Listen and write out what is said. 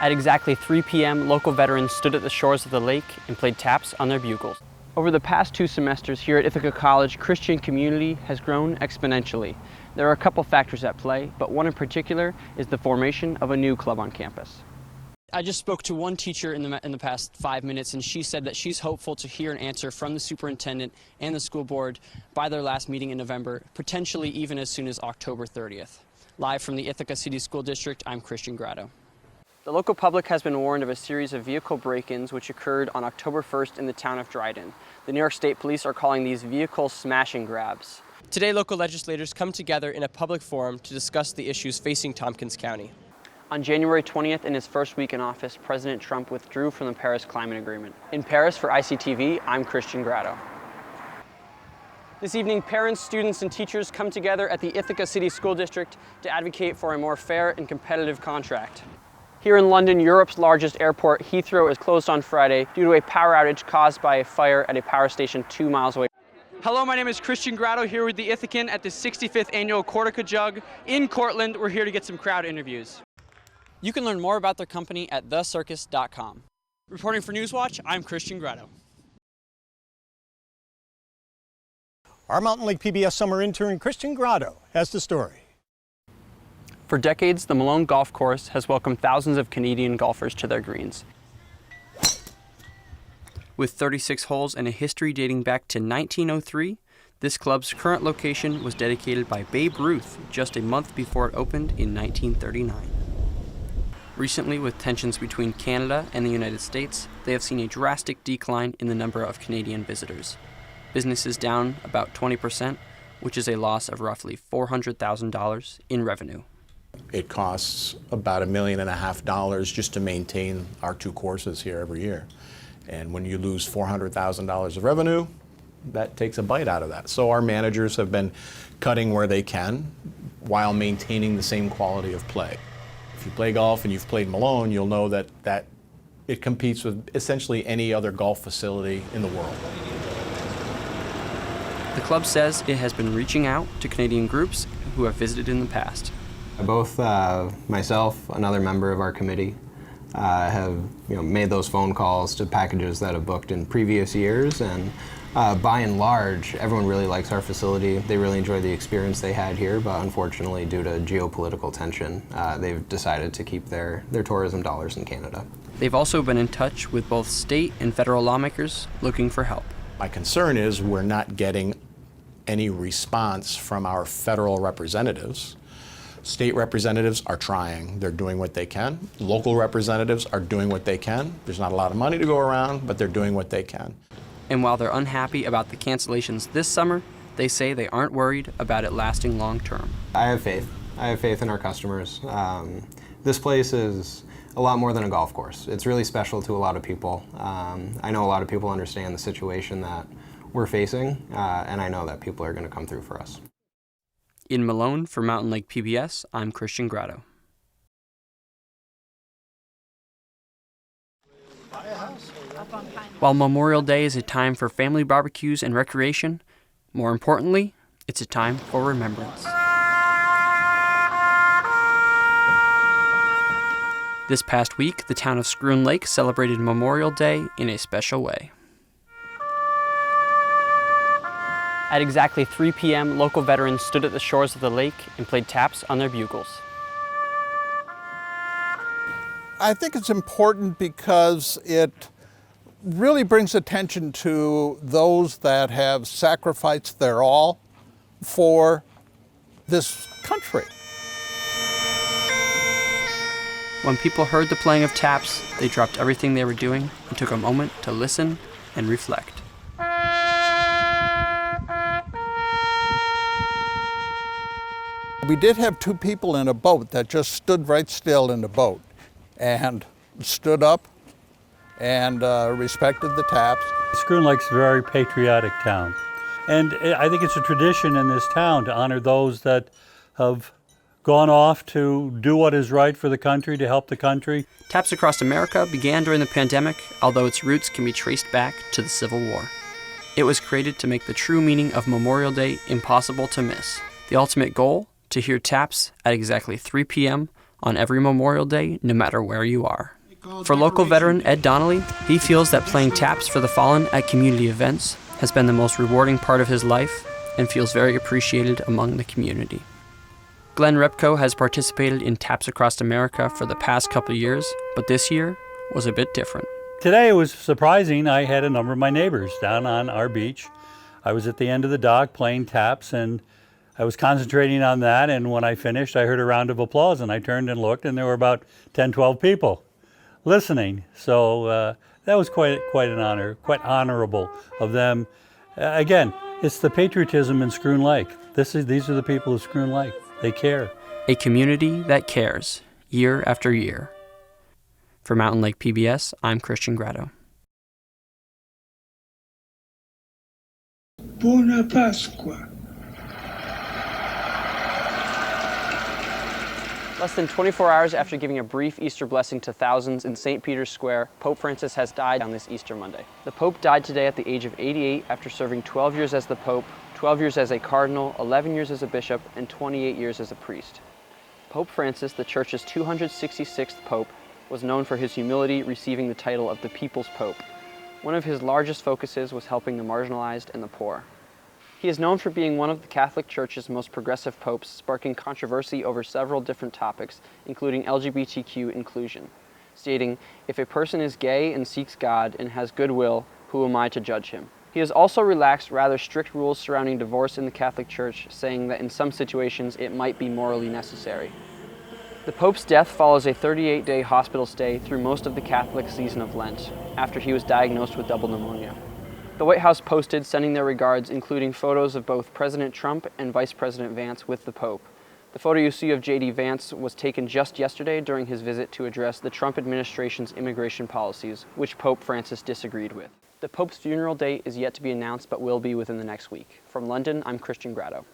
At exactly 3 p.m., local veterans stood at the shores of the lake and played taps on their bugles. Over the past 2 semesters here at Ithaca College, Christian community has grown exponentially. There are a couple factors at play, but one in particular is the formation of a new club on campus. I just spoke to one teacher in the past 5 minutes, and she said that she's hopeful to hear an answer from the superintendent and the school board by their last meeting in November, potentially even as soon as October 30th. Live from the Ithaca City School District, I'm Christian Gratto. The local public has been warned of a series of vehicle break-ins which occurred on October 1st in the town of Dryden. The New York State Police are calling these vehicle smash and grabs. Today, local legislators come together in a public forum to discuss the issues facing Tompkins County. On January 20th, in his first week in office, President Trump withdrew from the Paris Climate Agreement. In Paris, for ICTV, I'm Christian Gratto. This evening, parents, students, and teachers come together at the Ithaca City School District to advocate for a more fair and competitive contract. Here in London, Europe's largest airport, Heathrow, is closed on Friday due to a power outage caused by a fire at a power station 2 miles away. Hello, my name is Christian Gratto here with the Ithacan at the 65th Annual Cortica Jug in Cortland. We're here to get some crowd interviews. You can learn more about their company at thecircus.com. Reporting for Newswatch, I'm Christian Gratto. Our Mountain Lake PBS summer intern, Christian Gratto, has the story. For decades, the Malone Golf Course has welcomed thousands of Canadian golfers to their greens. With 36 holes and a history dating back to 1903, this club's current location was dedicated by Babe Ruth just a month before it opened in 1939. Recently, with tensions between Canada and the United States, they have seen a drastic decline in the number of Canadian visitors. Business is down about 20%, which is a loss of roughly $400,000 in revenue. It costs about $1.5 million just to maintain our 2 courses here every year. And when you lose $400,000 of revenue, that takes a bite out of that. So our managers have been cutting where they can while maintaining the same quality of play. If you play golf and you've played Malone, you'll know that it competes with essentially any other golf facility in the world. The club says it has been reaching out to Canadian groups who have visited in the past. Both myself, another member of our committee, have made those phone calls to packages that have booked in previous years, and by and large, everyone really likes our facility. They really enjoy the experience they had here, but unfortunately, due to geopolitical tension, they've decided to keep their tourism dollars in Canada. They've also been in touch with both state and federal lawmakers looking for help. My concern is we're not getting any response from our federal representatives. State representatives are trying. They're doing what they can. Local representatives are doing what they can. There's not a lot of money to go around, but they're doing what they can. And while they're unhappy about the cancellations this summer, they say they aren't worried about it lasting long term. I have faith. I have faith in our customers. This place is a lot more than a golf course. It's really special to a lot of people. I know a lot of people understand the situation that we're facing, and I know that people are going to come through for us. In Malone for Mountain Lake PBS, I'm Christian Gratto. While Memorial Day is a time for family barbecues and recreation, more importantly, it's a time for remembrance. This past week, the town of Scroon Lake celebrated Memorial Day in a special way. At exactly 3 p.m., local veterans stood at the shores of the lake and played taps on their bugles. I think it's important because it really brings attention to those that have sacrificed their all for this country. When people heard the playing of taps, they dropped everything they were doing and took a moment to listen and reflect. We did have 2 people in a boat that just stood right still in the boat and stood up and respected the taps. Scroon Lake's a very patriotic town. And I think it's a tradition in this town to honor those that have gone off to do what is right for the country, to help the country. Taps Across America began during the pandemic, although its roots can be traced back to the Civil War. It was created to make the true meaning of Memorial Day impossible to miss. The ultimate goal? To hear taps at exactly 3 p.m. on every Memorial Day, no matter where you are. For local veteran Ed Donnelly, he feels that playing taps for the fallen at community events has been the most rewarding part of his life and feels very appreciated among the community. Glenn Repko has participated in Taps Across America for the past couple years, but this year was a bit different. Today it was surprising. I had a number of my neighbors down on our beach. I was at the end of the dock playing taps, and I was concentrating on that, and when I finished I heard a round of applause, and I turned and looked, and there were about 10, 12 people listening. So that was quite an honor, quite honorable of them. Again, it's the patriotism in Schroon Lake. These are the people of Schroon Lake. They care. A community that cares, year after year. For Mountain Lake PBS, I'm Christian Gratto. Buona Pasqua. Less than 24 hours after giving a brief Easter blessing to thousands in St. Peter's Square, Pope Francis has died on this Easter Monday. The Pope died today at the age of 88 after serving 12 years as the Pope, 12 years as a cardinal, 11 years as a bishop, and 28 years as a priest. Pope Francis, the Church's 266th Pope, was known for his humility, receiving the title of the People's Pope. One of his largest focuses was helping the marginalized and the poor. He is known for being one of the Catholic Church's most progressive popes, sparking controversy over several different topics, including LGBTQ inclusion, stating, "If a person is gay and seeks God and has goodwill, who am I to judge him?" He has also relaxed rather strict rules surrounding divorce in the Catholic Church, saying that in some situations it might be morally necessary. The Pope's death follows a 38-day hospital stay through most of the Catholic season of Lent, after he was diagnosed with double pneumonia. The White House posted sending their regards, including photos of both President Trump and Vice President Vance with the Pope. The photo you see of J.D. Vance was taken just yesterday during his visit to address the Trump administration's immigration policies, which Pope Francis disagreed with. The Pope's funeral date is yet to be announced, but will be within the next week. From London, I'm Christian Gratto.